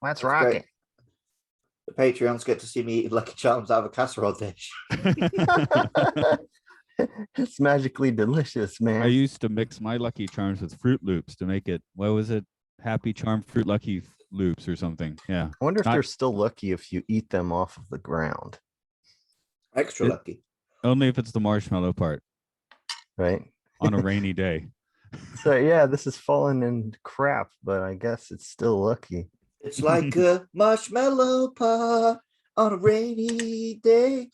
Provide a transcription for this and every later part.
Let's That's rock great. it. The Patreons get to see me eat Lucky Charms out of a casserole dish. It's magically delicious, man. I used to mix my Lucky Charms with Fruit Loops to make it, what was it? Happy Charm Fruit Lucky Loops or something. Yeah. I wonder if they're still lucky if you eat them off of the ground. Extra lucky. Only if it's the marshmallow part. Right. On a rainy day. So yeah, this is falling in crap, but I guess it's still lucky. It's like a marshmallow pie on a rainy day.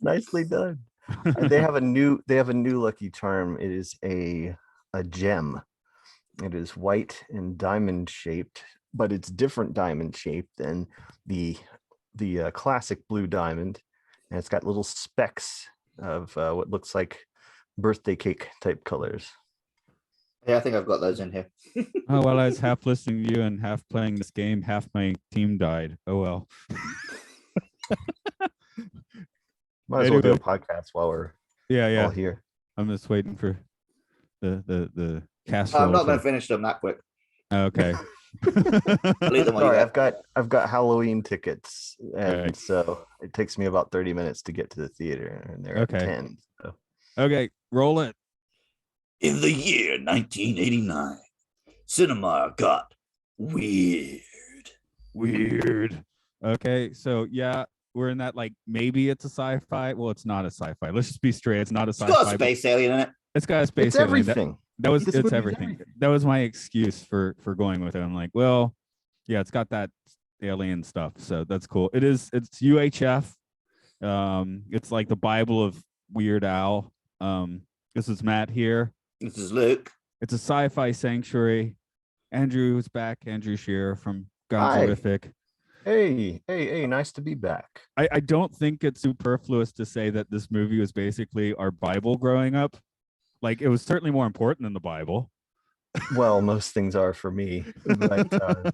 Nicely done. They have a new Lucky Charm. It is a gem. It is white and diamond shaped, but it's different diamond shaped than the classic blue diamond, and it's got little specks of what looks like birthday cake type colors. Yeah, I think I've got those in here. Oh, well, I was half listening to you and half playing this game. Half my team died. Oh, well. Might as well do a podcast while we're all here. I'm just waiting for the casserole. I'm not going to finish them that quick. Okay. Sorry, I've got Halloween tickets, and so it takes me about 30 minutes to get to the theater, and they're at 10. So. Okay, roll it. In the year 1989, cinema got weird. Okay, so yeah, we're in that, like, maybe it's a sci-fi. Well, it's not a sci-fi. Let's just be straight. It's not a sci-fi. It's got a space alien in it. It's got a space alien. Everything. It's everything. That was my excuse for going with it. I'm like, well, yeah, it's got that alien stuff, so that's cool. It's UHF. It's like the Bible of Weird Al. This is Matt here. This is Luke. It's a Sci-Fi Sanctuary. Andrew is back. Andrew Shearer from Gonzoriffic. Hey, nice to be back. I don't think it's superfluous to say that this movie was basically our Bible growing up. Like, it was certainly more important than the Bible. Well, most things are for me. But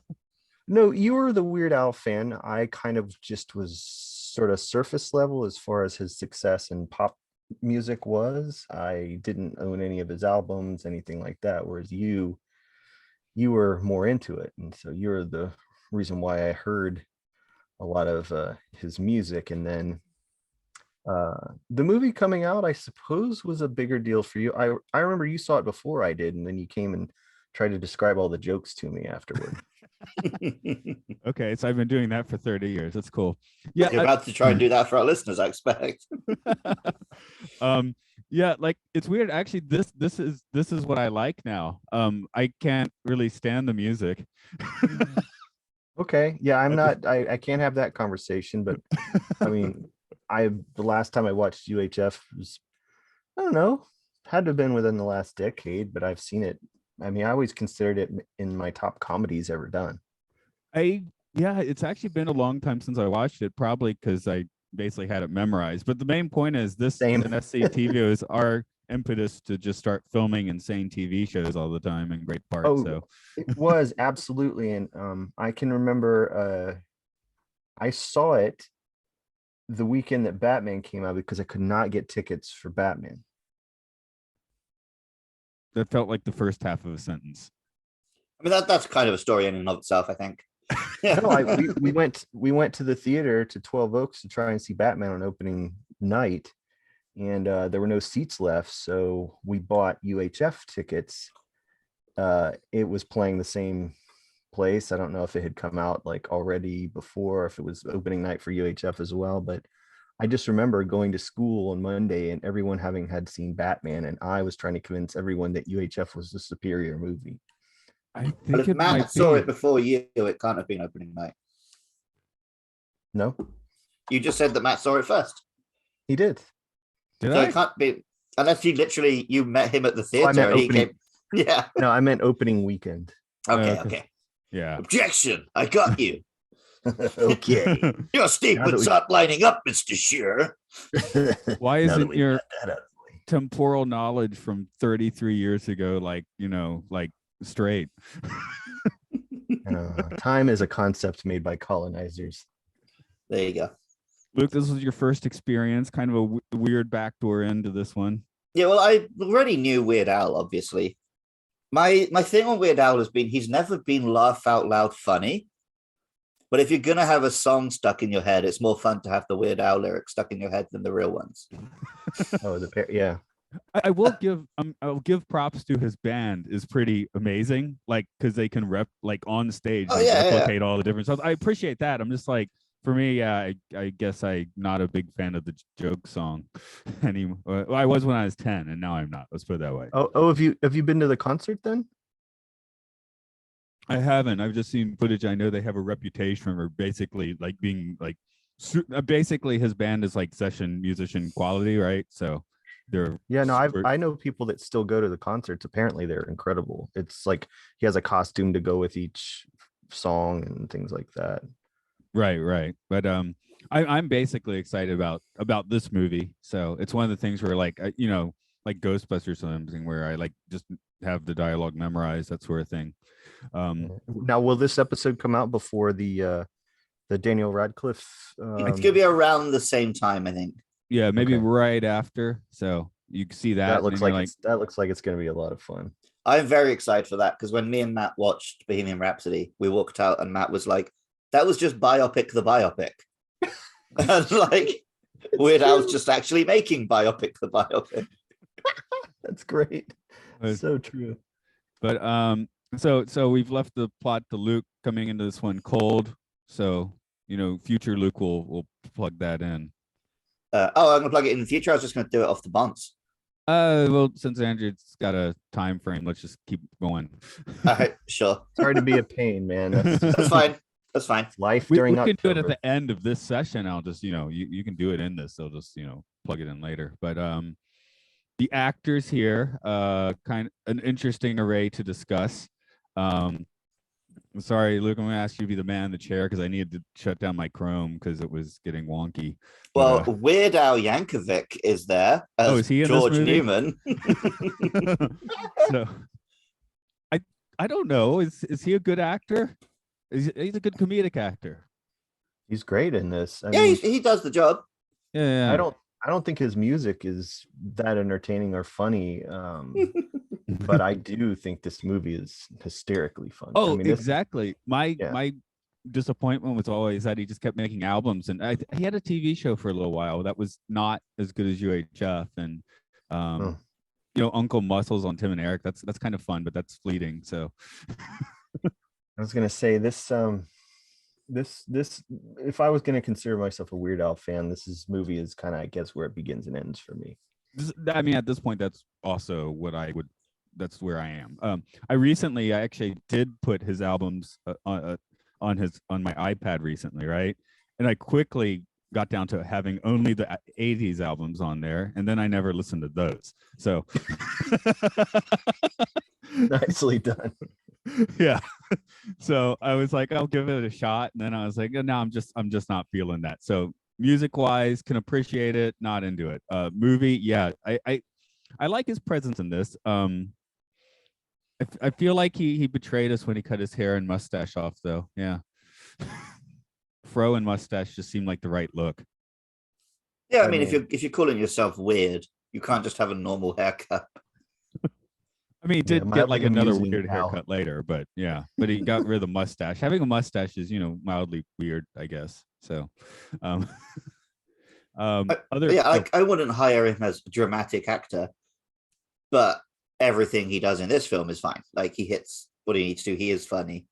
no, you were the Weird Al fan. I kind of just was sort of surface level as far as his success in pop music was. I didn't own any of his albums, anything like that, whereas you were more into it, and so you're the reason why I heard a lot of his music. And then the movie coming out, I suppose, was a bigger deal for you. I remember you saw it before I did, and then you came and tried to describe all the jokes to me afterward. Okay, so I've been doing that for 30 years. That's cool. Yeah, you're about to try and do that for our listeners, I expect. Yeah, like, it's weird. Actually, this is what I like now. I can't really stand the music. Okay, yeah, I can't have that conversation, but I mean, the last time I watched UHF was, I don't know, had to have been within the last decade, but I've seen it. I mean, I always considered it in my top comedies ever done. Yeah, it's actually been a long time since I watched it, probably because I basically had it memorized. But the main point is this NSC TV is our impetus to just start filming insane TV shows all the time, in great part. So it was absolutely. And I can remember I saw it the weekend that Batman came out because I could not get tickets for Batman. That felt like the first half of a sentence. I mean, that's kind of a story in and of itself, I think. No, we went to the theater to 12 Oaks to try and see Batman on opening night, and there were no seats left, so we bought UHF tickets. It was playing the same place. I don't know if it had come out like already before, if it was opening night for UHF as well, but I just remember going to school on Monday and everyone having had seen Batman, and I was trying to convince everyone that UHF was the superior movie. I think but if Matt saw it before you, it can't have been opening night. No, you just said that Matt saw it first. He did. So it can't be, unless you met him at the theater. Oh, he came, yeah. No, I meant opening weekend. Okay. Yeah. Objection! I got you. Okay. Your statements aren't lining up, Mr. Shearer. Why isn't your temporal knowledge from 33 years ago like straight? Time is a concept made by colonizers. There you go. Luke, this was your first experience, kind of a weird backdoor into this one. Yeah, well, I already knew Weird Al, obviously. My thing on Weird Al has been he's never been laugh out loud funny. But if you're gonna have a song stuck in your head, it's more fun to have the Weird Al lyrics stuck in your head than the real ones. Oh, yeah. I will give I'll give props to his band is pretty amazing, like because they can on stage replicate all the different songs. I appreciate that. I'm just like, for me, I guess I'm not a big fan of the joke song anymore. Well, I was when I was 10, and now I'm not. Let's put it that way. Oh, have you been to the concert then? I haven't. I've just seen footage. I know they have a reputation for basically like being like, basically his band is like session musician quality, right? So they're I know people that still go to the concerts. Apparently they're incredible. It's like he has a costume to go with each song and things like that. Right. But I'm basically excited about this movie. So it's one of the things where like like Ghostbusters or something where I like just have the dialogue memorized, that sort of thing. Now, will this episode come out before the Daniel Radcliffe? It's gonna be around the same time, I think. Yeah, maybe right after. So you can see that. That looks like it's gonna be a lot of fun. I'm very excited for that because when me and Matt watched Bohemian Rhapsody, we walked out and Matt was like, "That was just biopic the biopic," and like Weird Al's just actually making biopic the biopic. That's great. So true. But so we've left the plot to Luke coming into this one cold. So future Luke will plug that in. I'm gonna plug it in the future. I was just gonna do it off the bounce. Well, since Andrew's got a time frame, let's just keep going. All right, sure. Sorry to be a pain, man. That's fine. That's fine. Life we during can October. do it at the end of this session. I'll just you can do it in this. I'll just plug it in later. But the actors here, kind of an interesting array to discuss. I'm sorry, Luke, I'm gonna ask you to be the man in the chair because I needed to shut down my Chrome because it was getting wonky. Well, Weird Al Yankovic is there as is he in George this movie? Newman. So I don't know. Is he a good actor? He's a good comedic actor. He's great in this. He does the job. Yeah. I don't think his music is that entertaining or funny. But I do think this movie is hysterically fun. Oh, exactly. My disappointment was always that he just kept making albums, and he had a TV show for a little while that was not as good as UHF, and Uncle Muscles on Tim and Eric. That's kind of fun, but that's fleeting. So I was gonna say this. This if I was going to consider myself a Weird Al fan, this movie is kind of, I guess, where it begins and ends for me. I mean, at this point, that's also what I would. That's where I am. I actually did put his albums on my iPad recently, right? And I quickly got down to having only the 80s albums on there, and then I never listened to those. So nicely done. Yeah. So I was like, I'll give it a shot, and then I was like, no, I'm just not feeling that. So music wise, can appreciate it, not into it. Movie, yeah, I like his presence in this. I feel like he betrayed us when he cut his hair and mustache off, though. Yeah. Fro and mustache just seemed like the right look. Yeah, I mean, if you're calling yourself weird, you can't just have a normal haircut. I mean, he did get like another weird haircut later, but he got rid of the mustache. Having a mustache is, mildly weird, I guess. So, I wouldn't hire him as a dramatic actor, but everything he does in this film is fine. Like, he hits what he needs to. He is funny.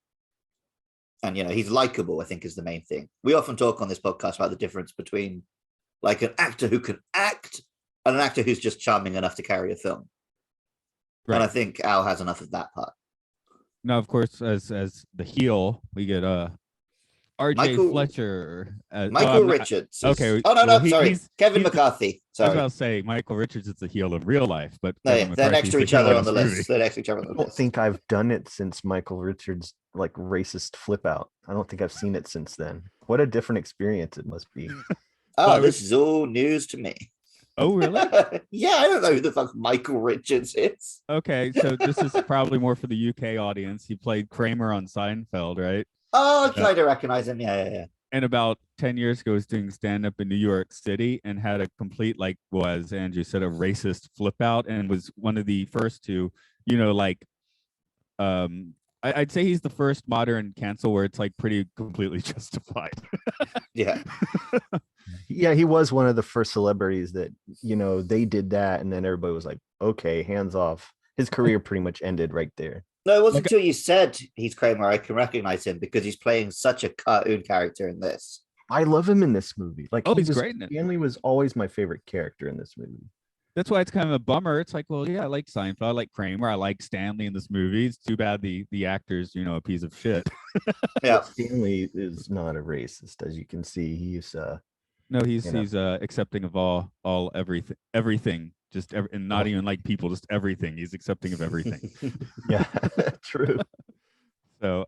And, he's likable, I think, is the main thing. We often talk on this podcast about the difference between like an actor who can act and an actor who's just charming enough to carry a film. Right. And I think Al has enough of that part. Now, of course, as the heel, we get R.J. Fletcher. Michael Richards. Okay. Sorry. Kevin McCarthy. Sorry. I was about to say Michael Richards is the heel in real life, but they're next to each other on the list. I don't think I've done it since Michael Richards' like racist flip out. I don't think I've seen it since then. What a different experience it must be. This is all news to me. Oh, really? Yeah, I don't know who the fuck Michael Richards is. Okay, so this is probably more for the UK audience. He played Kramer on Seinfeld, right? Oh, I try to recognize him. Yeah. And about 10 years ago, he was doing stand-up in New York City and had a complete, like, as Andrew said, a racist flip out, and was one of the first to, I'd say he's the first modern cancel where it's like pretty completely justified. Yeah. Yeah, he was one of the first celebrities that, they did that, and then everybody was like, okay, hands off. His career pretty much ended right there. No, it wasn't until you said he's Kramer I can recognize him, because he's playing such a cartoon character in this. I love him in this movie. Like, he's great in it. Stanley was always my favorite character in this movie. That's why it's kind of a bummer. It's like, well, yeah, I like Seinfeld, I like Kramer, I like Stanley in this movie. It's too bad the actor's, a piece of shit. Yeah. Stanley is not a racist, as you can see. He's no, he's accepting of all everything, just and not even like people, just everything. He's accepting of everything. Yeah, true. So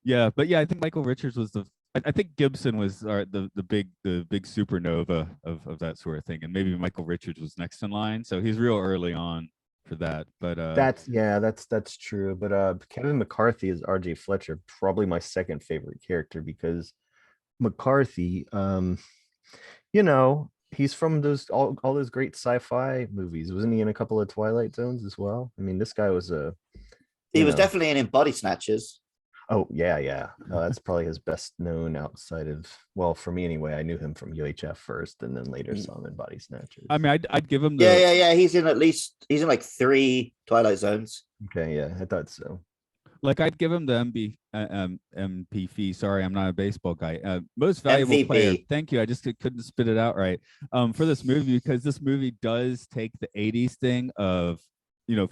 yeah, but yeah, I think Michael Richards was I think Gibson was the big supernova of that sort of thing, and maybe Michael Richards was next in line. So he's real early on for that. But that's true. But Kevin McCarthy is RJ Fletcher, probably my second favorite character, because McCarthy, he's from all those great sci-fi movies. Wasn't he in a couple of Twilight Zones as well? I mean, this guy was he was definitely in Body Snatchers. Oh, yeah. That's probably his best known outside of, well, for me anyway. I knew him from UHF first, and then later saw him in Body Snatchers. I mean, I'd give him Yeah. He's in like 3 Twilight Zones. Okay, yeah, I thought so. Like, I'd give him the MPV. Sorry, I'm not a baseball guy. Most valuable MVP. player. Thank you. I just couldn't spit it out right. For this movie, because this movie does take the 80s thing of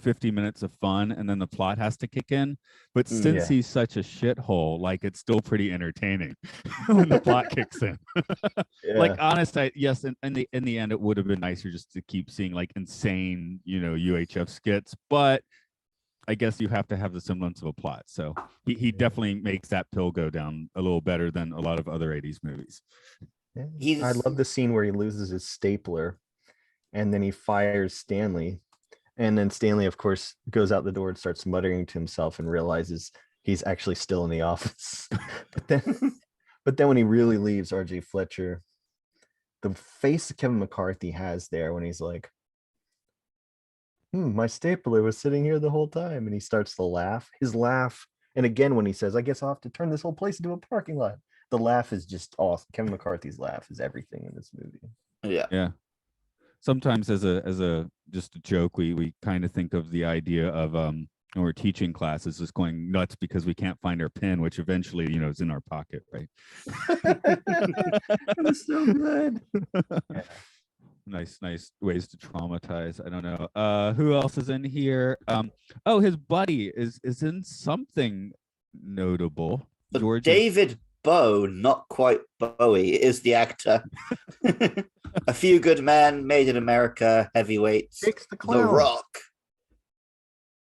50 minutes of fun, and then the plot has to kick in. But since he's such a shithole, like, it's still pretty entertaining when the plot kicks in. Like, honestly, yes, in the end, it would have been nicer just to keep seeing like insane, UHF skits. But I guess you have to have the semblance of a plot. So he definitely makes that pill go down a little better than a lot of other 80s movies. Yeah. I love the scene where he loses his stapler, and then he fires Stanley. And then Stanley, of course, goes out the door and starts muttering to himself and realizes he's actually still in the office. but then when he really leaves, RJ Fletcher, the face Kevin McCarthy has there when he's like, my stapler was sitting here the whole time. And he starts to laugh. His laugh. And again, when he says, I guess I'll have to turn this whole place into a parking lot. The laugh is just awesome. Kevin McCarthy's laugh is everything in this movie. Yeah. Sometimes as a just a joke, we kind of think of the idea of when we're teaching classes just going nuts because we can't find our pin, which eventually is in our pocket, right? That was so good. Yeah. Nice ways to traumatize. I don't know who else is in here. His buddy is in something notable. George David Bowie, not quite Bowie, is the actor. A Few Good Men, Made in America, Heavyweights, The Rock.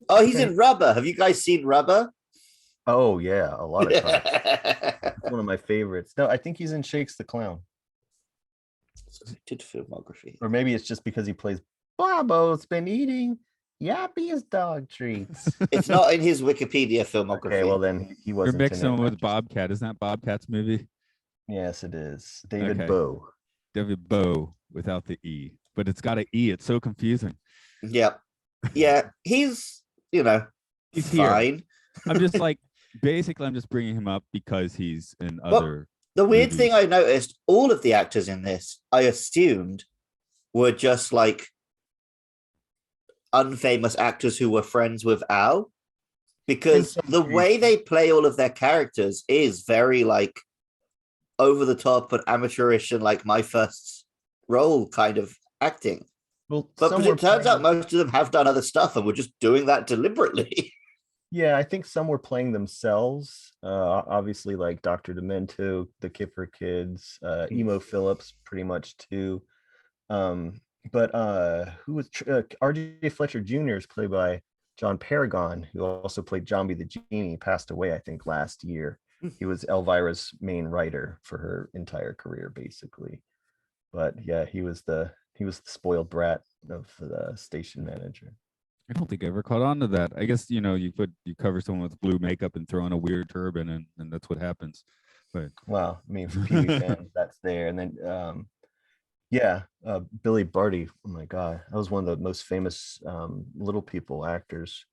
Oh, he's in Rubber. Have you guys seen Rubber? Oh, yeah, a lot of times. One of my favorites. No, I think he's in Shakes the Clown. Good filmography. Or maybe it's just because he plays Bobo's been eating Yappy's dog treats. It's not in his Wikipedia filmography. Okay, well then he wasn't. You're mixing him with Bobcat. Isn't that Bobcat's movie? Yes, it is. David Bowie. David Bowie without the E, but it's got an E. It's so confusing. Yeah. He's he's fine. Here. I'm just like, basically, I'm just bringing him up because he's in other. The weird thing I noticed, all of the actors in this, I assumed, were just like unfamous actors who were friends with Al, because the way they play all of their characters is very like over the top and amateurish and like my first role kind of acting. But it turns out most of them have done other stuff and were just doing that deliberately. Yeah, I think some were playing themselves. Obviously, like Dr. Demento, the Kipper Kids, Emo Phillips, pretty much too. But who was R.J. Fletcher Jr. is played by John Paragon, who also played Zombie the Genie. Passed away, I think, last year. He was Elvira's main writer for her entire career, basically. But yeah, he was the spoiled brat of the station manager. I don't think I ever caught on to that. I guess you cover someone with blue makeup and throw on a weird turban, and that's what happens. But well, I mean, for PV fans, that's there. And then Billy Barty. Oh my God, that was one of the most famous Little People actors.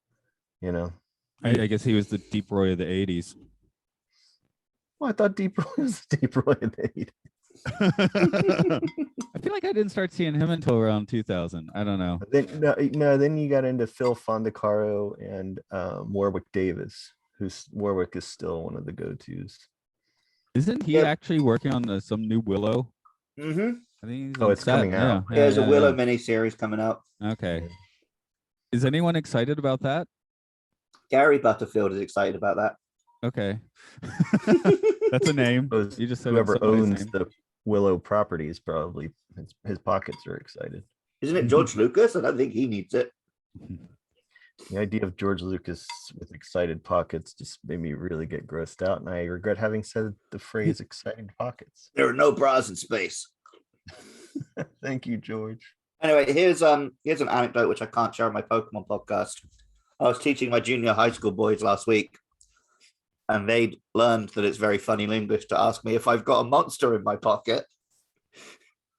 I guess he was the Deep Roy of the 80s. Well, I thought Deep Roy was Deep Roy in the 80s. I feel like I didn't start seeing him until around 2000. I don't know. Then you got into Phil Fondacaro and Warwick Davis, Warwick is still one of the go-tos. Isn't he actually working on some new Willow? Mm-hmm. I think he's Oh, it's coming out. Yeah, there's a Willow miniseries coming out. Okay. Is anyone excited about that? Gary Butterfield is excited about that. Okay. That's a name. You just said whoever owns the Willow properties, probably his pockets are excited. Isn't it George Lucas? I don't think he needs it. The idea of George Lucas with excited pockets just made me really get grossed out, and I regret having said the phrase "excited pockets." There are no bras in space. Thank you, George. Anyway, here's an anecdote which I can't share on my Pokemon podcast. I was teaching my junior high school boys last week, and they'd learned that it's very funny in English to ask me if I've got a monster in my pocket.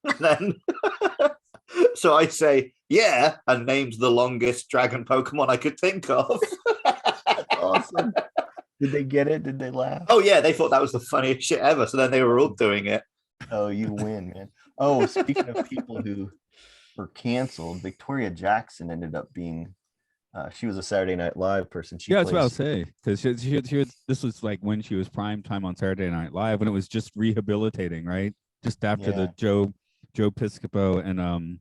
And then, so I say, yeah, and named the longest dragon Pokemon I could think of. That's awesome. Did they get it? Did they laugh? Oh, yeah, they thought that was the funniest shit ever. So then they were all doing it. Oh, you win, man. Oh, speaking of people who were canceled, Victoria Jackson ended up being she was a Saturday Night Live person. That's what I'll say, because this was like when she was prime time on Saturday Night Live, when it was just rehabilitating, right? Just after the Joe Piscopo and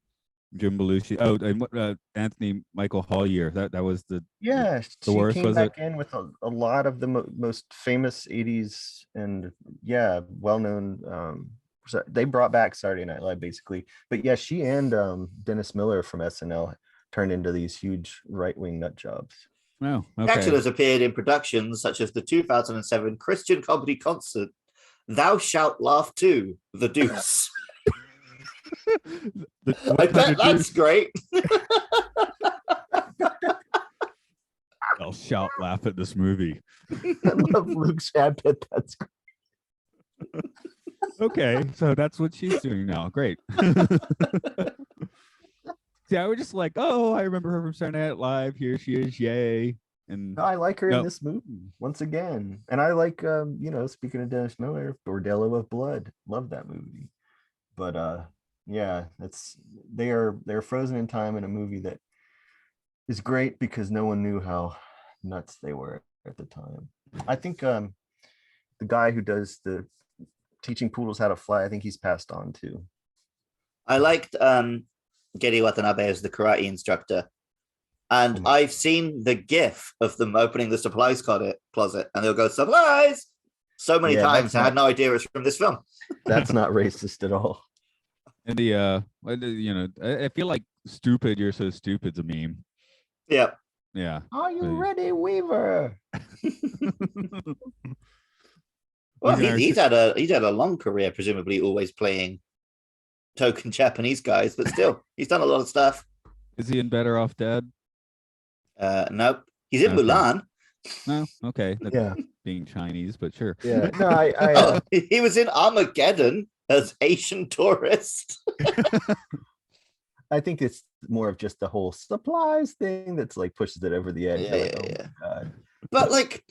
Jim Belushi. Oh, and Anthony Michael Hollier. That was the worst. Came back in with a lot of the most famous 80s and well-known. They brought back Saturday Night Live basically, but yeah, she and Dennis Miller from SNL turned into these huge right-wing nut jobs. Oh, okay. Jackson has appeared in productions such as the 2007 Christian comedy concert Thou Shalt Laugh Too, The Deuce. I bet that's great. Thou shalt laugh at this movie. I love Luke's. I bet that's great. Okay, so that's what she's doing now. Great. Yeah, we're just like, oh, I remember her from Saturday Night Live. Here she is, yay! And I like her in this movie once again, and I like, speaking of Dennis Miller, Bordello of Blood. Love that movie, but they're frozen in time in a movie that is great because no one knew how nuts they were at the time. I think the guy who does the teaching poodles how to fly, I think he's passed on too. I liked Gary Watanabe as the karate instructor, and I've seen the gif of them opening the supplies closet and they'll go supplies so many times. I had no idea it's from this film. That's not racist at all. And I feel like stupid, you're so stupid's a meme. Yeah. Are you ready, Weaver? Well, he's had a long career, presumably always playing token Japanese guys, but still, he's done a lot of stuff. Is he in Better Off Dead? Nope. He's in Mulan. No, okay. That's being Chinese, but sure. Yeah. No, he was in Armageddon as Asian tourist. I think it's more of just the whole supplies thing that's like pushes it over the edge. Yeah. God. But like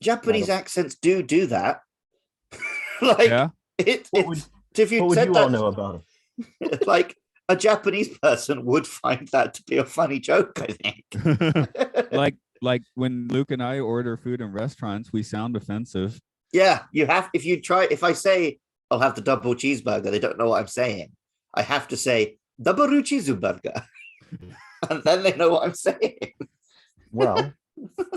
Japanese accents do that. Like what would you all know about it? Like a Japanese person would find that to be a funny joke, I think. like when Luke and I order food in restaurants, we sound offensive. Yeah, if I say I'll have the double cheeseburger, they don't know what I'm saying. I have to say double cheeseburger. And then they know what I'm saying. Well,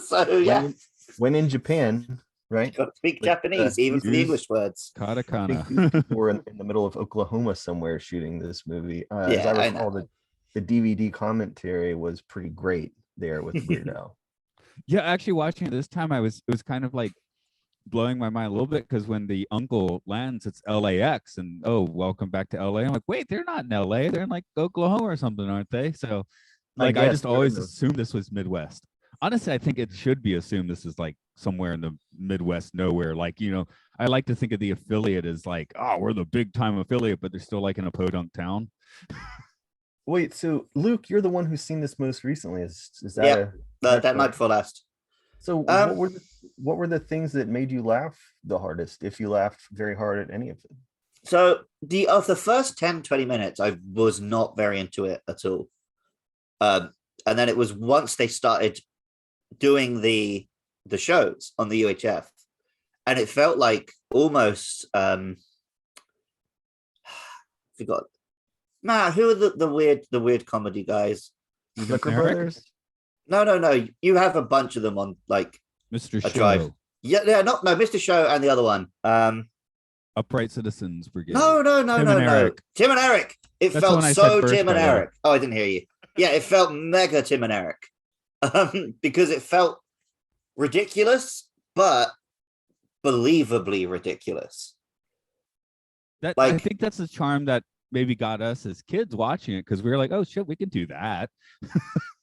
so yeah. When in Japan, right? You got to speak Japanese, even for the English words. Katakana. We're in the middle of Oklahoma somewhere shooting this movie. As I recall, the DVD commentary was pretty great there with Weird Al. Yeah, actually watching it this time, it was kind of like blowing my mind a little bit, because when the uncle lands, it's LAX, and welcome back to LA. I'm like, wait, they're not in LA, they're in like Oklahoma or something, aren't they? So like I just always assumed this was Midwest. Honestly, I think it should be assumed this is like somewhere in the Midwest, nowhere. Like, I like to think of the affiliate as like, oh, we're the big time affiliate, but they're still like in a podunk town. Wait, so Luke, you're the one who's seen this most recently. Is that That Night Before Last. So what were the things that made you laugh the hardest, if you laughed very hard at any of them? So of the first 10, 20 minutes, I was not very into it at all. And then it was once they started doing the shows on the UHF, and it felt like almost forgot. Nah, who are the weird comedy guys? Flicker Brothers? No. You have a bunch of them on like Mr. a Show. drive. Yeah, Mr. Show and the other one. Upright Citizens Brigade. No. Tim and Eric. It That's felt so Tim and by the way. Eric. Oh, I didn't hear you. Yeah, it felt mega Tim and Eric. Because it felt ridiculous, but believably ridiculous. I think that's the charm that maybe got us as kids watching it, because we were like, oh shit, we can do that.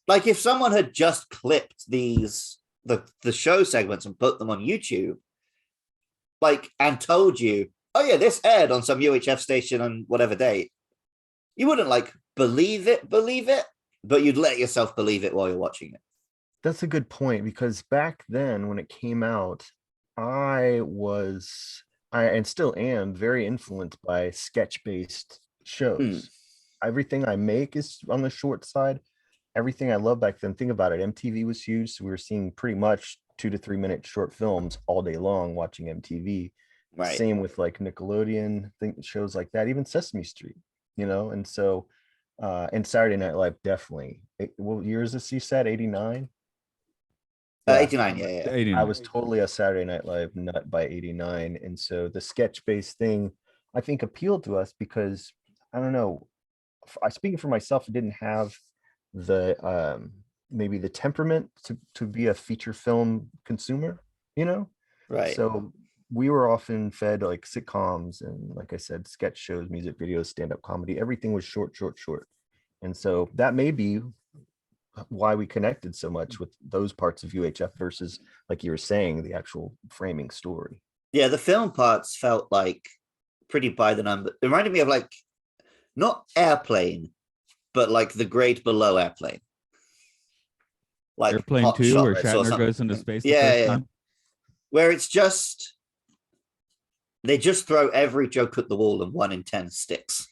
Like if someone had just clipped the show segments and put them on YouTube, like, and told you, oh yeah, this aired on some UHF station on whatever date, you wouldn't like believe it, but you'd let yourself believe it while you're watching it. That's a good point, because back then when it came out, I and still am very influenced by sketch-based shows. Everything I make is on the short side. Everything I love back then, think about it, MTV was huge, so we were seeing pretty much 2 to 3 minute short films all day long watching MTV. Right. Same with like Nickelodeon, shows like that, even Sesame Street, and so and Saturday Night Live, definitely. What year is this, you said? 89? 89, yeah. 89. I was totally a Saturday Night Live nut by 89. And so the sketch-based thing, I think, appealed to us because, I don't know, speaking for myself, I didn't have the maybe the temperament to be a feature film consumer, Right. So we were often fed like sitcoms and, like I said, sketch shows, music videos, stand-up comedy. Everything was short. And so that may be why we connected so much with those parts of UHF versus, like you were saying, the actual framing story. Yeah, the film parts felt like pretty by the number. It reminded me of like not Airplane, but like The Grade Below Airplane. Like Airplane Hot 2, where Shots or Shatner goes into space. Yeah. Time. Where it's just they just throw every joke at the wall and 1 in 10 sticks.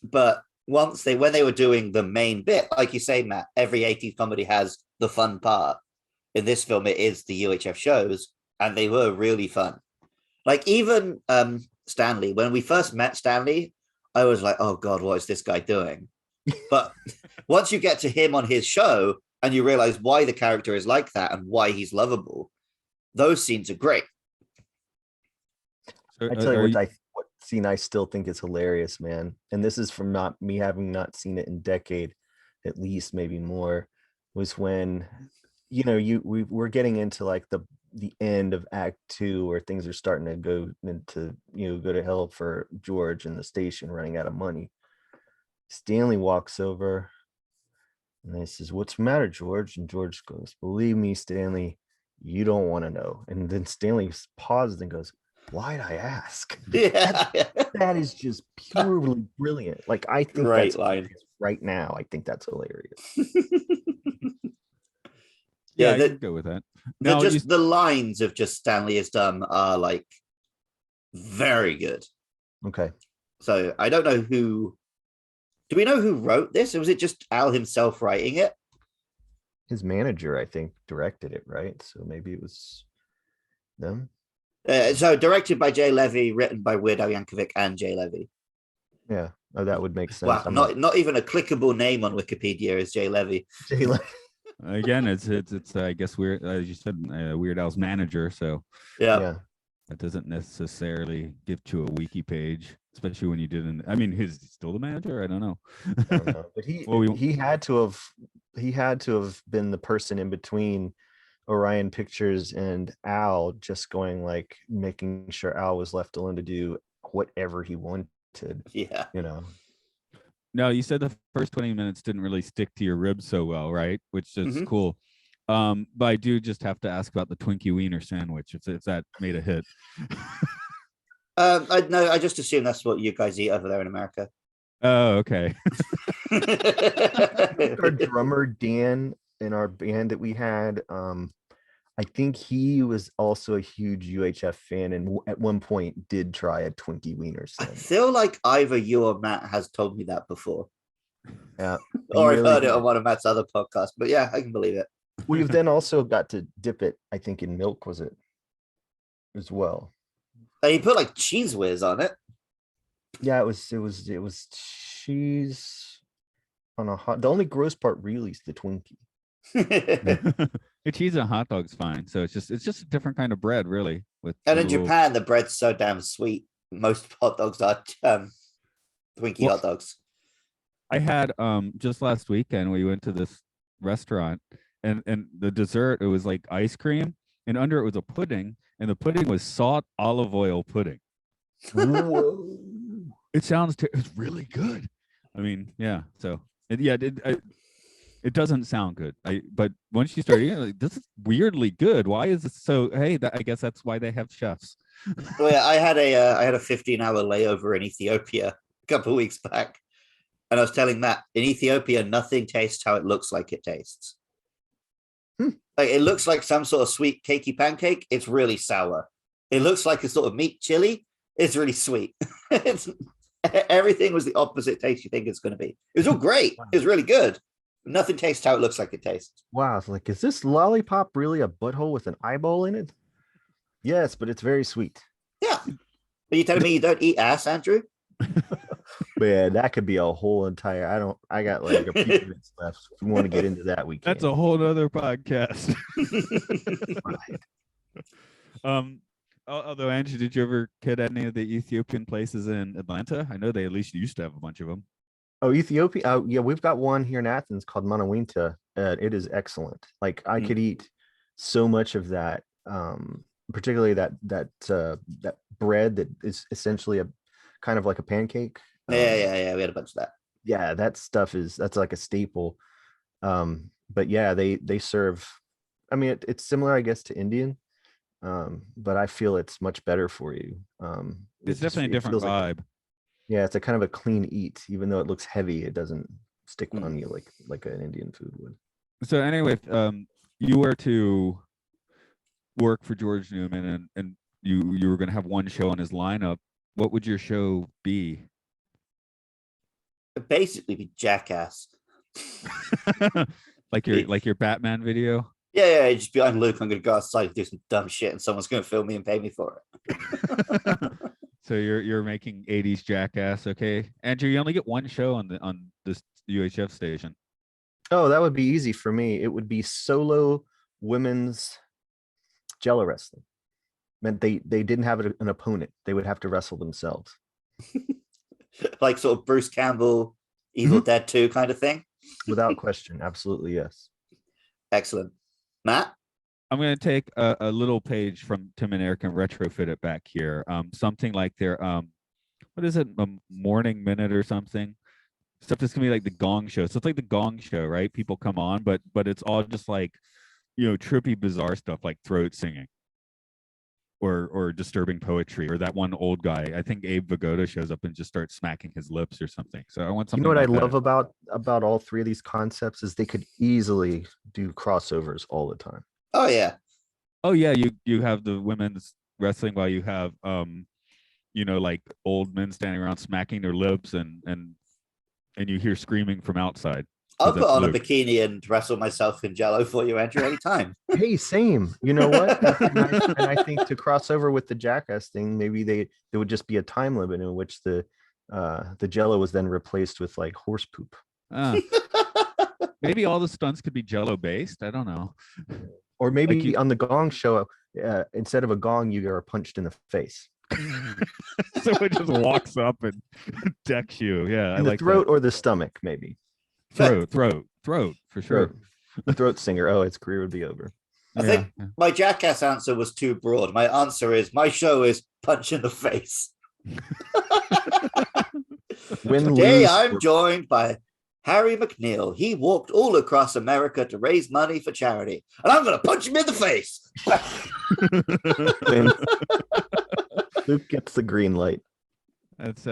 But when they were doing the main bit, like you say, Matt, every 80s comedy has the fun part. In this film, it is the UHF shows, and they were really fun. Like even Stanley, when we first met Stanley, I was like, oh God, what is this guy doing? But once you get to him on his show and you realize why the character is like that and why he's lovable, those scenes are great. I tell you what scene I still think is hilarious, man. And this is from me having not seen it in a decade, at least, maybe more, was when, we're getting into like the end of Act 2, where things are starting to go into, go to hell for George and the station running out of money. Stanley walks over and he says, "What's the matter, George?" And George goes, "Believe me, Stanley, you don't want to know." And then Stanley pauses and goes, "Why'd I ask?" Yeah. That is just purely brilliant. Like, I think Great that's line. Right now, I think that's hilarious. Yeah, I can go with that. No, the lines of just Stanley is done are like very good. Okay. So I don't know who. Do we know who wrote this? Or was it just Al himself writing it? His manager, I think, directed it, right? So maybe it was them. So directed by Jay Levy, written by Weird Al Yankovic and Jay Levy. Yeah, that would make sense. Wow, not even a clickable name on Wikipedia is Jay Levy. Jay Levy. Again, it's I guess Weird, as you said, Weird Al's manager. So yeah, that doesn't necessarily give to a wiki page, especially when you didn't. I mean, he's still the manager. I don't know. I don't know. But he had to have been the person in between Orion Pictures and Al, just going like making sure Al was left alone to do whatever he wanted. Yeah, No, you said the first 20 minutes didn't really stick to your ribs so well, right? Which is cool. But I do just have to ask about the Twinkie Wiener sandwich. If that made a hit. I just assume that's what you guys eat over there in America. Oh, okay. Our drummer Dan in our band that we had, I think he was also a huge UHF fan, and at one point did try a Twinkie Wiener I sandwich. feel like either you or Matt has told me that before, Yeah, or I've really heard it did. on one of Matt's other podcasts. But yeah, I can believe it. We've then also got to dip it, I think, in milk, was it, as well? And he put like cheese whiz on it. Yeah, it was cheese on a hot. The only gross part really is the Twinkie. The cheese on hot dog's fine. So it's just a different kind of bread, really. With And a in little- Japan, the bread's so damn sweet. Most hot dogs are Twinkie Well, hot dogs. I had just last weekend we went to this restaurant and the dessert, it was like ice cream, and under it was a pudding, and the pudding was salt olive oil pudding. Whoa. It's really good. I mean, yeah. So it doesn't sound good. But once you start eating, like, this is weirdly good. Why is it so? Hey, I guess that's why they have chefs. Well, yeah, I had a 15-hour layover in Ethiopia a couple of weeks back, and I was telling Matt, in Ethiopia, nothing tastes how it looks like it tastes. Like, it looks like some sort of sweet cakey pancake. It's really sour. It looks like a sort of meat chili. It's really sweet. Everything was the opposite taste you think it's going to be. It was all great. It was really good. Nothing tastes how it looks like it tastes. Wow, it's like, is this lollipop really a butthole with an eyeball in it? Yes, but it's very sweet. Yeah. Are you telling me you don't eat ass, Andrew? Man, that could be a whole entire. I got like a few minutes left. If we want to get into that, we can. That's a whole other podcast. Although, Andrew, did you ever hit any of the Ethiopian places in Atlanta? I know they at least used to have a bunch of them. Oh, Ethiopia. Yeah, we've got one here in Athens called Manawinta. It is excellent. Like, I could eat so much of that. Particularly that bread that is essentially a kind of like a pancake. Yeah. We had a bunch of that. Yeah, that stuff that's like a staple. But yeah, they serve. I mean, it's similar, I guess, to Indian. But I feel it's much better for you. It's definitely a different vibe. Yeah, it's a kind of a clean eat. Even though it looks heavy, it doesn't stick on you like an Indian food would. So anyway, you were to work for George Newman, and you were going to have one show on his lineup. What would your show be? It'd basically be Jackass. like your Batman video. Yeah. Just be, I'm Luke. I'm going to go outside and do some dumb shit, and someone's going to film me and pay me for it. So you're making 80s Jackass, okay? Andrew, you only get one show on this UHF station. Oh, that would be easy for me. It would be solo women's Jello wrestling. Meant they didn't have an opponent. They would have to wrestle themselves. Like sort of Bruce Campbell, Evil Dead 2 kind of thing. Without question. Absolutely, yes. Excellent. Matt? I'm going to take a little page from Tim and Eric and retrofit it back here. Something like their, what is it, a morning minute or something? Stuff that's going to be like the Gong Show. So it's like the Gong Show, right? People come on, but it's all just like, trippy, bizarre stuff like throat singing or disturbing poetry, or that one old guy. I think Abe Vigoda shows up and just starts smacking his lips or something. So I want something. You know what like I love about all three of these concepts is they could easily do crossovers all the time. Oh yeah. You have the women's wrestling while you have like old men standing around smacking their lips and you hear screaming from outside. I'll put on a bikini and wrestle myself in Jello for you, Andrew, anytime. Hey, same. You know what? And I think to cross over with the Jackass thing, maybe there would just be a time limit in which the Jello was then replaced with like horse poop. Maybe all the stunts could be Jello based. I don't know. Or maybe on the Gong Show, instead of a gong, you are punched in the face. So it just walks up and decks you. Yeah, in the throat or the stomach, maybe. Throat for sure. The throat singer. Oh, its career would be over. I think my Jackass answer was too broad. My answer is my show is punch in the face. Today I'm joined by Harry McNeil. He walked all across America to raise money for charity, and I'm going to punch him in the face. Luke gets the green light. That's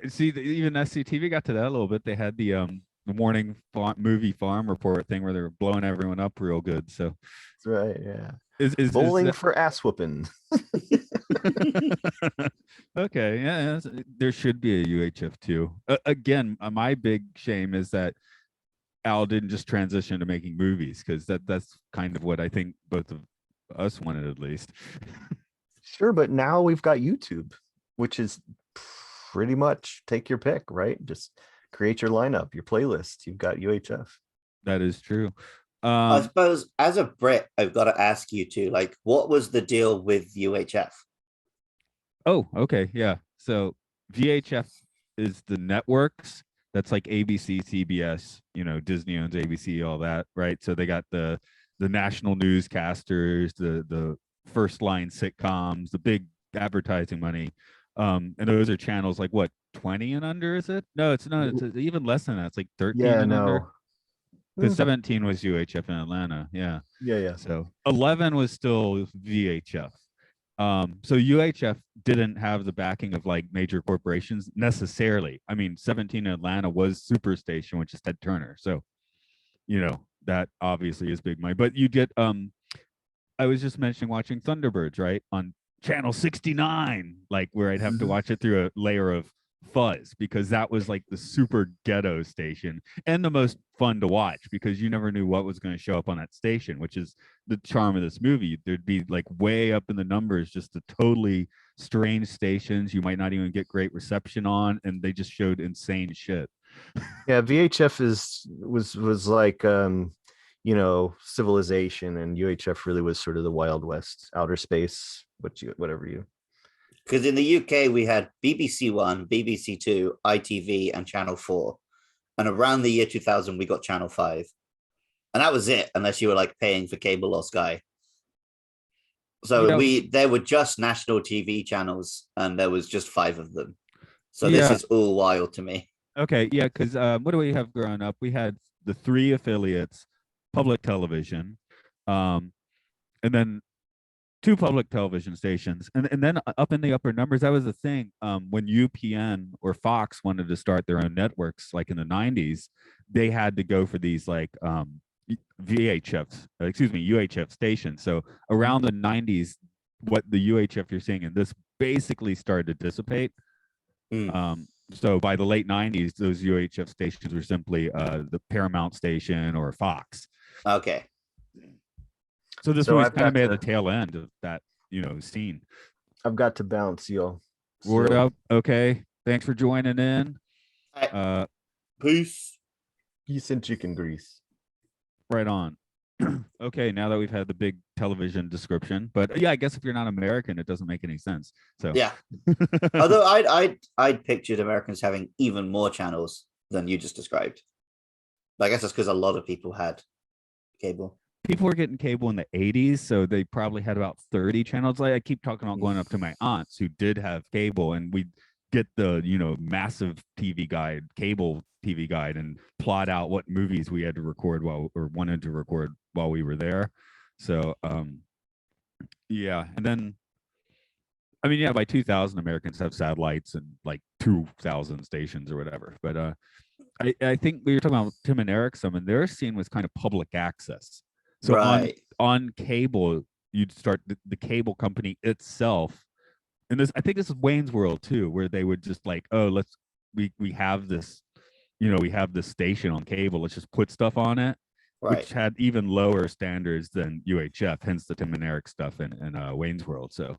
See, even SCTV got to that a little bit. They had the morning movie farm report thing where they were blowing everyone up real good. So That's right. Yeah. is Bowling that... for ass whooping. Okay, yeah, there should be a UHF too. Again, my big shame is that Al didn't just transition to making movies, because that's kind of what I think both of us wanted, at least. Sure, but now we've got YouTube, which is pretty much take your pick, right? Just create your lineup, your playlist. You've got UHF. That is true. I suppose as a Brit, I've got to ask you too, like, what was the deal with UHF? Oh, okay, yeah. So VHF is the networks. That's like ABC, CBS. Disney owns ABC, all that, right? So they got the national newscasters, the first line sitcoms, the big advertising money. And those are channels like what, 20 and under, is it? No, it's not. It's even less than that. It's like 13 Yeah, and under. no. Because 17 was UHF in Atlanta. Yeah. Yeah. So 11 was still VHF. So UHF didn't have the backing of like major corporations necessarily. I mean, 17 in Atlanta was Superstation, which is Ted Turner. So, that obviously is big money. But you get I was just mentioning watching Thunderbirds, right? On channel 69, like where I'd have to watch it through a layer of fuzz, because that was like the super ghetto station and the most fun to watch, because you never knew what was going to show up on that station, which is the charm of this movie. There'd be like way up in the numbers, just the totally strange stations you might not even get great reception on, and they just showed insane shit. Yeah, VHF was like civilization, and UHF really was sort of the Wild West, outer space, whatever you. Because in the UK, we had BBC One, BBC Two, ITV, and Channel 4. And around the year 2000, we got Channel 5. And that was it, unless you were like paying for cable or Sky. So there were just national TV channels, and there was just 5 of them. So this is all wild to me. Okay, yeah, because what do we have growing up? We had the 3 affiliates, public television, and then 2 public television stations, and then up in the upper numbers. That was the thing. When UPN or Fox wanted to start their own networks, like in the 90s, they had to go for these like UHF stations. So around the 90s, what the UHF you're seeing in this basically started to dissipate. So by the late 90s, those UHF stations were simply the Paramount station or Fox. Okay. So this was kind of made the tail end of that, scene. I've got to bounce, y'all. Word up. Okay. Thanks for joining in. Peace. Peace and chicken grease. Right on. Okay, now that we've had the big television description, but yeah, I guess if you're not American, it doesn't make any sense. So yeah. Although I'd pictured Americans having even more channels than you just described. But I guess that's because a lot of people had cable. People were getting cable in the 80s, so they probably had about 30 channels. Like I keep talking about going up to my aunts who did have cable, and we'd get the massive cable TV guide, and plot out what movies we had to record wanted to record while we were there. So yeah, and then by 2000 Americans have satellites and like 2,000 stations or whatever. But I think we were talking about Tim and Eric and their scene was kind of public access. So on cable, you'd start the cable company itself. And I think this is Wayne's World too, where they would just like, oh, we have this, we have this station on cable. Let's just put stuff on it, which had even lower standards than UHF, hence the Tim and Eric stuff in Wayne's World. So,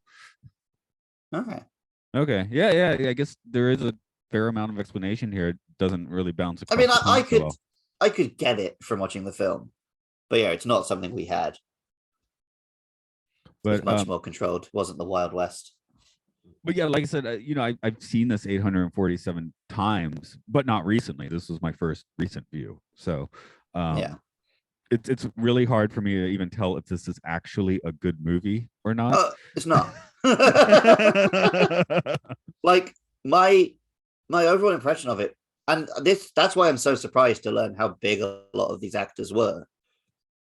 okay, yeah. I guess there is a fair amount of explanation here. It doesn't really bounce across. I could get it from watching the film. But yeah, it's not something we had. But it was much more controlled. It wasn't the Wild West. But yeah, like I said, I've seen this 847 times, but not recently. This was my first recent view. So it's really hard for me to even tell if this is actually a good movie or not. It's not. Like my overall impression of it, and that's why I'm so surprised to learn how big a lot of these actors were.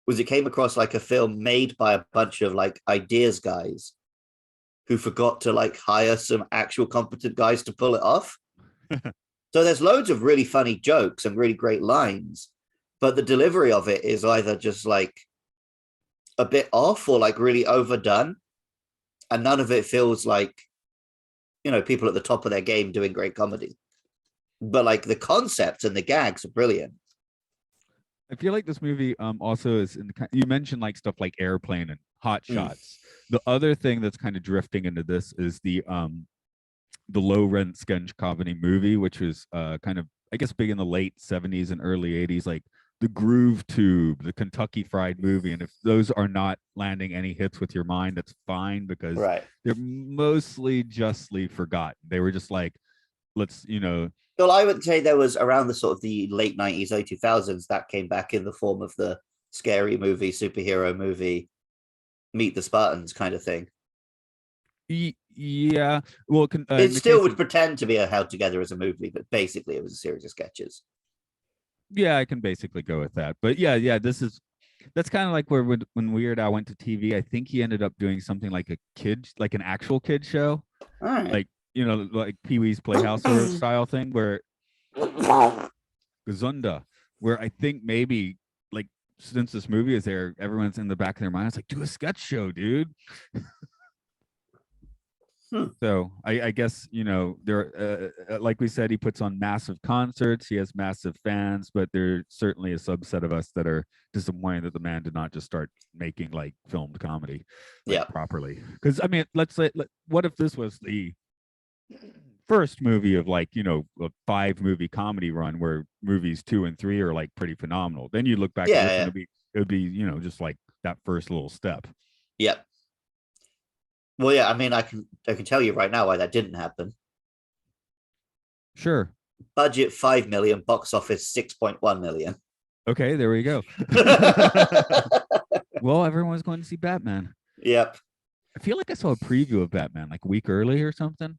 Was it came across like a film made by a bunch of like ideas guys who forgot to like hire some actual competent guys to pull it off. So there's loads of really funny jokes and really great lines, but the delivery of it is either just like a bit off or like really overdone, and none of it feels like, you know, people at the top of their game doing great comedy. But like the concepts and the gags are brilliant. I feel like this movie also is in the, you mentioned like stuff like Airplane and Hot Shots. The other thing that's kind of drifting into this is the low rent sketch comedy movie, which was kind of, I guess, big in the late 70s and early 80s, like the Groove Tube, the Kentucky Fried Movie. And if those are not landing any hits with your mind, that's fine, because they're mostly justly forgotten. They were just like, let's, you know. Well, I would say there was around the sort of the late 90s, early 2000s that came back in the form of the scary movie, superhero movie, Meet the Spartans kind of thing. Yeah, well, it still would pretend to be held together as a movie, but basically it was a series of sketches. Yeah, I can basically go with that. But yeah, that's kind of like where when Weird Al went to TV. I think he ended up doing something like an actual kid show, like, you know, like Pee-wee's Playhouse sort of style thing, where Gazunda, where I think maybe like since this movie is there, everyone's in the back of their mind, it's like, do a sketch show, dude. So I guess, you know, there, like we said, he puts on massive concerts, he has massive fans, but there's certainly a subset of us that are disappointed that the man did not just start making like filmed comedy properly. Because I mean, let's say, what if this was the first movie of like, you know, a 5-movie comedy run where movies 2 and 3 are like pretty phenomenal? Then you look back, and it would be, you know, just like that first little step. Yep. Well, yeah, I mean, I can tell you right now why that didn't happen. Sure. Budget 5 million, box office 6.1 million. Okay, there we go. Well, everyone's going to see Batman. Yep. I feel like I saw a preview of Batman like a week early or something.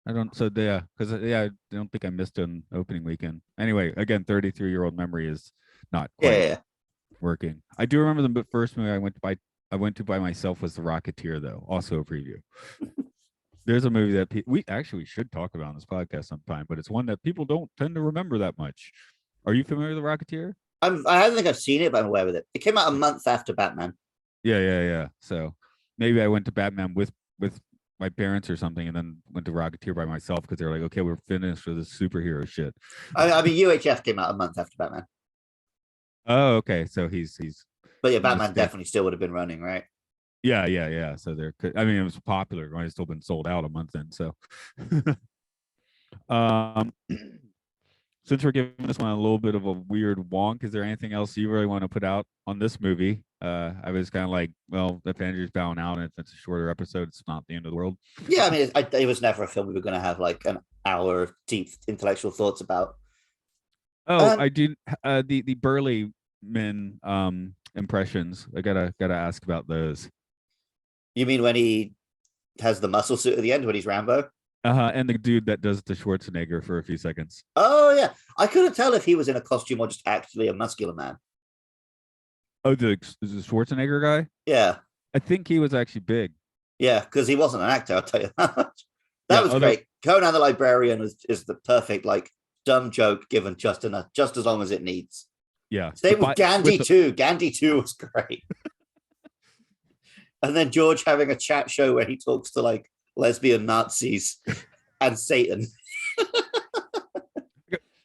I don't, so yeah, because I don't think I missed an opening weekend. Anyway, again, 33-year-old memory is not quite working. I do remember the first movie I went to by myself was The Rocketeer, though, also a preview. There's a movie that we should talk about on this podcast sometime, but it's one that people don't tend to remember that much. Are you familiar with The Rocketeer? I don't think I've seen it, but I'm aware with it. It came out a month after Batman. Yeah. So maybe I went to Batman with my parents or something, and then went to Rocketeer by myself because they're like, okay, we're finished with this superhero shit. I mean, UHF came out a month after Batman. Oh, okay. So he's. But yeah, Batman definitely still would have been running, right? Yeah. So there could, I mean, it was popular, right? It's still been sold out a month in. So, since we're giving this one a little bit of a weird wonk, is there anything else you really want to put out on this movie? I was kind of like, well, if Andrew's bowing out and if it's a shorter episode, it's not the end of the world. Yeah, I mean, it was never a film we were going to have like an hour of deep intellectual thoughts about. Oh, I do. The burly men impressions. I gotta ask about those. You mean when he has the muscle suit at the end when he's Rambo? And the dude that does the Schwarzenegger for a few seconds. Oh yeah, I couldn't tell if he was in a costume or just actually a muscular man. Oh, the Schwarzenegger guy? Yeah, I think he was actually big. Yeah, because he wasn't an actor. I'll tell you that. That was great. Conan the Librarian is the perfect like dumb joke given just as long as it needs. Yeah. Same with Gandhi too. Gandhi 2 was great. And then George having a chat show where he talks to like lesbian Nazis and Satan.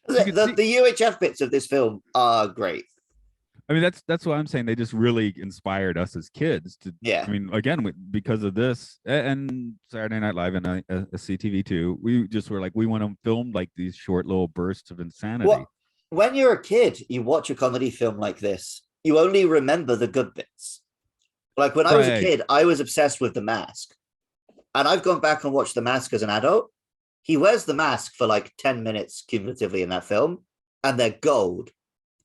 The UHF bits of this film are great. I mean, that's what I'm saying. They just really inspired us as kids to. Yeah. I mean, again, because of this and Saturday Night Live and CTV2, we just were like, we want to film like these short little bursts of insanity. Well, when you're a kid, you watch a comedy film like this, you only remember the good bits. Like when I was a kid, I was obsessed with The Mask. And I've gone back and watched The Mask as an adult. He wears the mask for like 10 minutes cumulatively in that film, and they're gold.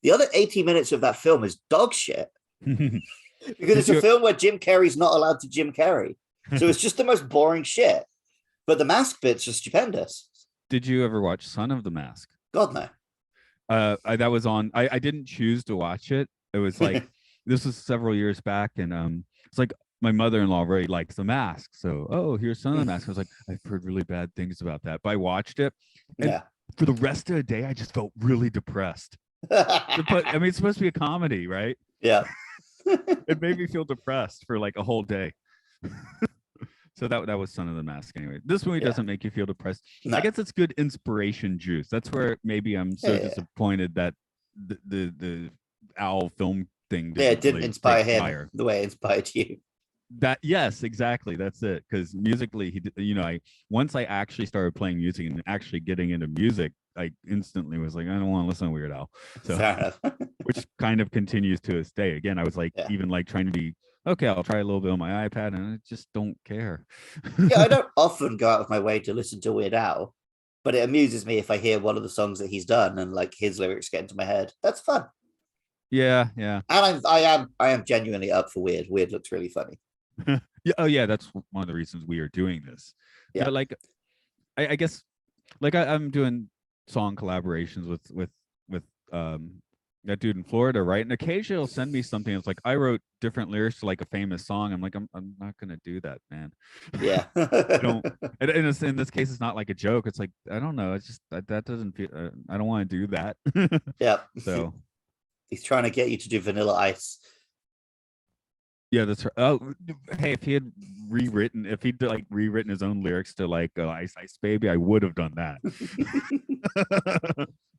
The other 80 minutes of that film is dog shit. Because it's a film where Jim Carrey's not allowed to Jim Carrey. So it's just the most boring shit. But the mask bits are stupendous. Did you ever watch Son of the Mask? God, no. That was on. I didn't choose to watch it. It was like, this was several years back. And it's like, my mother-in-law really likes The Mask. So, here's Son of the Mask. I was like, I've heard really bad things about that. But I watched it. And for the rest of the day, I just felt really depressed. But I mean, it's supposed to be a comedy, right? Yeah. It made me feel depressed for like a whole day. So that was Son of the Mask anyway. This movie doesn't make you feel depressed. No. I guess it's good inspiration juice. That's where maybe I'm so disappointed that the owl film thing didn't really inspire him fire. the way it inspired you. That yes, exactly. That's it. Because musically, once I actually started playing music and actually getting into music, I instantly was like, I don't want to listen to Weird Al. So, Fair enough. which kind of continues to this day. Again, I was like, even like trying to be okay. I'll try a little bit on my iPad, and I just don't care. Yeah, I don't often go out of my way to listen to Weird Al, but it amuses me if I hear one of the songs that he's done and like his lyrics get into my head. That's fun. Yeah. And I am genuinely up for Weird. Weird looks really funny. Yeah. Oh, yeah. That's one of the reasons we are doing this. Yeah. Like, I guess, like I'm doing song collaborations with that dude in Florida, right? And occasionally he'll send me something that's like, I wrote different lyrics to like a famous song. I'm like, I'm not gonna do that, man. Yeah. Don't. In this case, it's not like a joke. It's like, I don't know. It's just that doesn't feel. I don't want to do that. Yeah. So he's trying to get you to do Vanilla Ice. Yeah, that's right. Oh, hey, if he had rewritten his own lyrics to like Ice Ice Baby, I would have done that.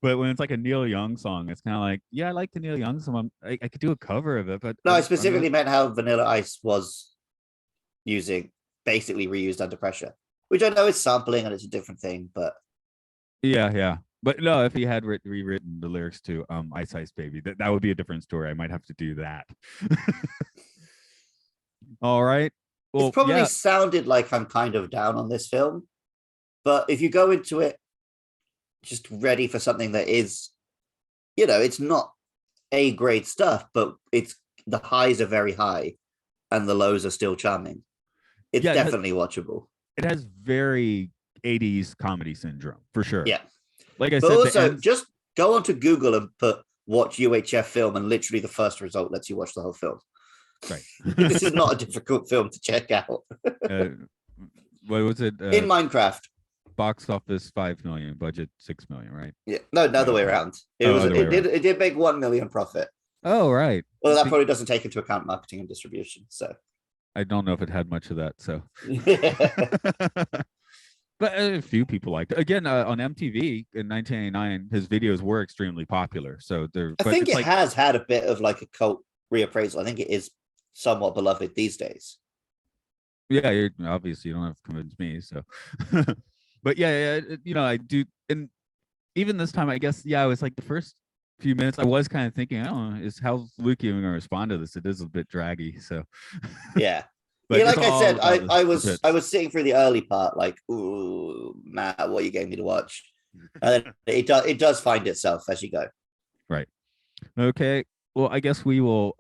But when it's like a Neil Young song, it's kind of like, yeah, I like the Neil Young song. I could do a cover of it, but no, I specifically meant how Vanilla Ice was basically reused Under Pressure, which I know is sampling and it's a different thing, but yeah. But no, if he had rewritten the lyrics to Ice Ice Baby, that would be a different story. I might have to do that. All right. Well, it's probably sounded like I'm kind of down on this film, but if you go into it just ready for something that is, it's not A-grade stuff, but the highs are very high and the lows are still charming. It's definitely watchable. It has very 80s comedy syndrome for sure. Yeah. Like I but said, also just go onto Google and put watch UHF film, and literally the first result lets you watch the whole film. Right. This is not a difficult film to check out. What was it? In Minecraft. Box office 5 million, budget 6 million, right? Yeah. No, the other way around. It did make 1 million profit. Oh, right. Well, that probably doesn't take into account marketing and distribution. So I don't know if it had much of that. So but a few people liked it. Again, on MTV in 1989, his videos were extremely popular. So I think it has had a bit of like a cult reappraisal. I think it is somewhat beloved these days. Yeah, obviously you don't have to convince me. So, but yeah, I do. And even this time, I guess, it was like the first few minutes, I was kind of thinking, is how's Luke even going to respond to this? It is a bit draggy. So, yeah. But like I said, I was sitting through the early part, like, ooh, Matt, what you gave me to watch, and then it does find itself as you go. Right. Okay. Well, I guess we will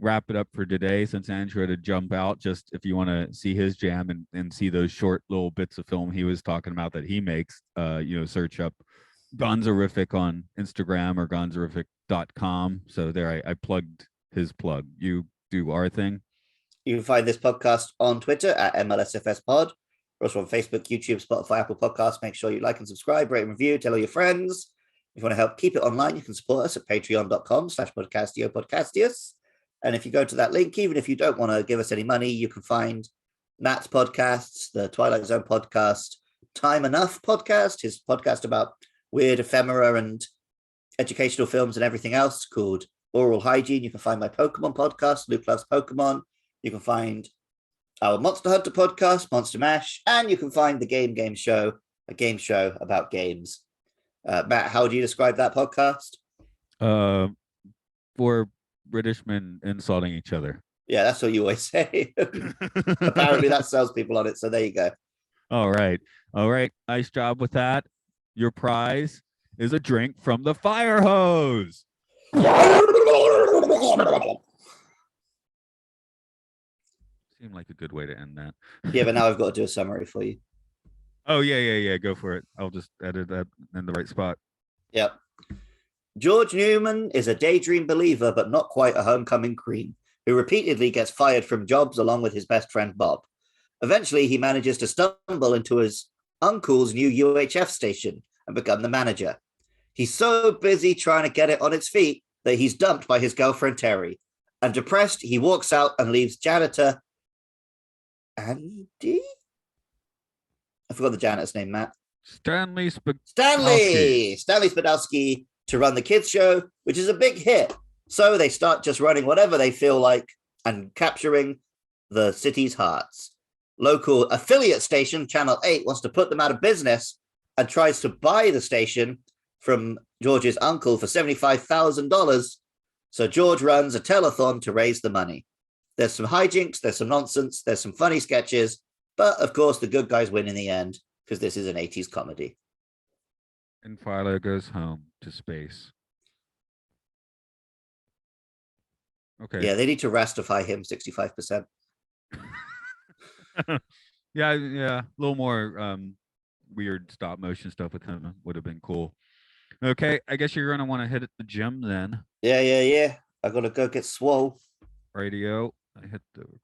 wrap it up for today, since Andrew had to jump out. Just if you want to see his jam and see those short little bits of film he was talking about that he makes, search up Gonzoriffic on Instagram or gonzoriffic.com. So there, I plugged his plug. You do our thing. You can find this podcast on Twitter at MLSFS Pod. We're also on Facebook, YouTube, Spotify, Apple Podcasts. Make sure you like and subscribe, rate and review, tell all your friends. If you want to help keep it online, you can support us at patreon.com/podcastio-podcastius. And if you go to that link, even if you don't want to give us any money, you can find Matt's podcasts, the Twilight Zone podcast, Time Enough podcast, his podcast about weird ephemera and educational films and everything else, called Oral Hygiene. You can find my Pokemon podcast, Luke Loves Pokemon. You can find our Monster Hunter podcast, Monster Mash, and you can find the Game Show, a game show about games. Matt, how do you describe that podcast? For British men insulting each other. Yeah, that's what you always say. Apparently that sells people on it, so there you go. All right. Nice job with that. Your prize is a drink from the fire hose. Seemed like a good way to end that. Yeah, but now I've got to do a summary for you. Oh, yeah. Go for it. I'll just edit that in the right spot. Yep. George Newman is a daydream believer, but not quite a homecoming queen, who repeatedly gets fired from jobs along with his best friend Bob. Eventually, he manages to stumble into his uncle's new UHF station and become the manager. He's so busy trying to get it on its feet that he's dumped by his girlfriend Terry. And depressed, he walks out and leaves janitor Andy? I forgot the janitor's name, Matt. Stanley Spadowski to run the kids show, which is a big hit. So they start just running whatever they feel like and capturing the city's hearts. Local affiliate station, Channel 8, wants to put them out of business and tries to buy the station from George's uncle for $75,000. So George runs a telethon to raise the money. There's some hijinks, there's some nonsense, there's some funny sketches, but of course the good guys win in the end because this is an 80s comedy. And Philo goes home to space. Okay. Yeah, they need to rastify him 65%. yeah, a little more weird stop motion stuff with him would have been cool. Okay, I guess you're gonna want to hit at the gym then. Yeah. I gotta go get swole. Radio. I hit the record.